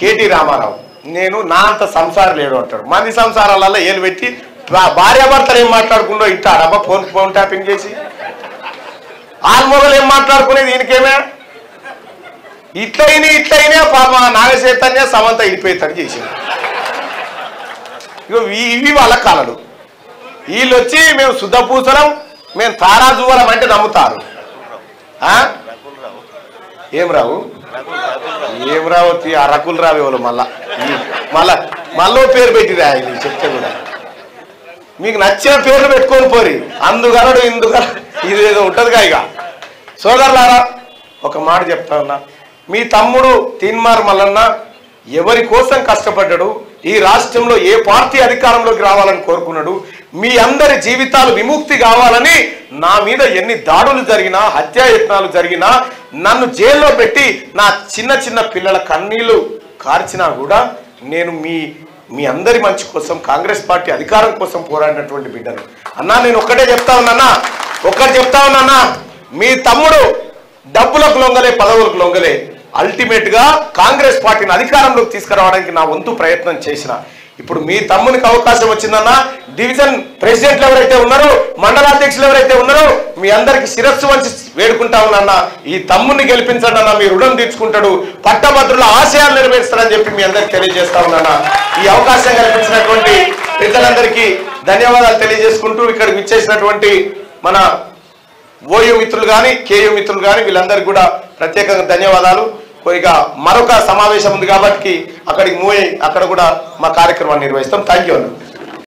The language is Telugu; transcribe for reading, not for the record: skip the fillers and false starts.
కేటీ రామారావు నేను నా అంత సంసారం లేడు అంటాడు. మంది సంసారాలలో ఏలు పెట్టి భార్యాభర్తలు ఏం మాట్లాడుకుంటో ఇంటాడబ్బా ఫోన్ ట్యాపింగ్ చేసి ఆల్మొగలు ఏం మాట్లాడుకునేది దీనికేమే ఇట్లయినా పాప నాగచైతన్య సమంత ఇడిపోయేటట్టు చేసింది. ఇవి వాళ్ళ కళలు. వీళ్ళు వచ్చి మేము శుద్ధపూసలం మేము తారాజువలం అంటే నమ్ముతారు. ఏం రావు ఆ రకులు రావు వాళ్ళు మళ్ళీ పేరు పెట్టిరా చెప్తే కూడా మీకు నచ్చిన పేర్లు పెట్టుకొని పోరి అందుగలడు ఇందుగల ఇదేదో ఉంటుందిగా. ఇక సోదరులారా ఒక మాట చెప్తా ఉన్నా, మీ తమ్ముడు తీన్మార్ మల్లన్న ఎవరి కోసం కష్టపడ్డాడు, ఈ రాష్ట్రంలో ఏ పార్టీ అధికారంలోకి రావాలని కోరుకున్నాడు, మీ అందరి జీవితాలు విముక్తి కావాలని నా మీద ఎన్ని దాడులు జరిగినా హత్యాయత్నాలు జరిగినా నన్ను జైల్లో పెట్టి నా చిన్న పిల్లల కన్నీళ్లు కార్చినా కూడా నేను మీ అందరి మంచి కోసం కాంగ్రెస్ పార్టీ అధికారం కోసం పోరాడినటువంటి బిడ్డను అన్నా. నేను ఒక్కటే చెప్తా ఉన్నానా, మీ తమ్ముడు డబ్బులకు లొంగలే పదవులకు లొంగలే అల్టిమేట్ గా కాంగ్రెస్ పార్టీని అధికారంలోకి తీసుకురావడానికి నా వంతు ప్రయత్నం చేసిన. ఇప్పుడు మీ తమ్మునికి అవకాశం వచ్చిందన్నా, డివిజన్ ప్రెసిడెంట్లు ఎవరైతే ఉన్నారో మండలాధ్యక్షులు ఎవరైతే ఉన్నారో మీ అందరికి శిరస్సు వంచి వేడుకుంటా ఉన్నా, ఈ తమ్ముని గెలిపించండి అన్న, మీ రుణం తీర్చుకుంటాడు, పట్టభద్రుల ఆశయాలు నెరవేరుస్తారని చెప్పి మీ అందరికి తెలియజేస్తా ఉన్నానా. ఈ అవకాశం కల్పించినటువంటి పెద్దలందరికీ ధన్యవాదాలు తెలియజేసుకుంటూ ఇక్కడికి విచ్చేసినటువంటి మన ఓయూ మిత్రులు కానీ కేయూ మిత్రులు కానీ వీళ్ళందరికీ కూడా ప్రత్యేకంగా ధన్యవాదాలు. ఇక మరొక సమావేశం ఉంది కాబట్టి అక్కడికి మూవ్ అయ్యి అక్కడ కూడా మా కార్యక్రమాన్ని నిర్వహిస్తాం. Thank you.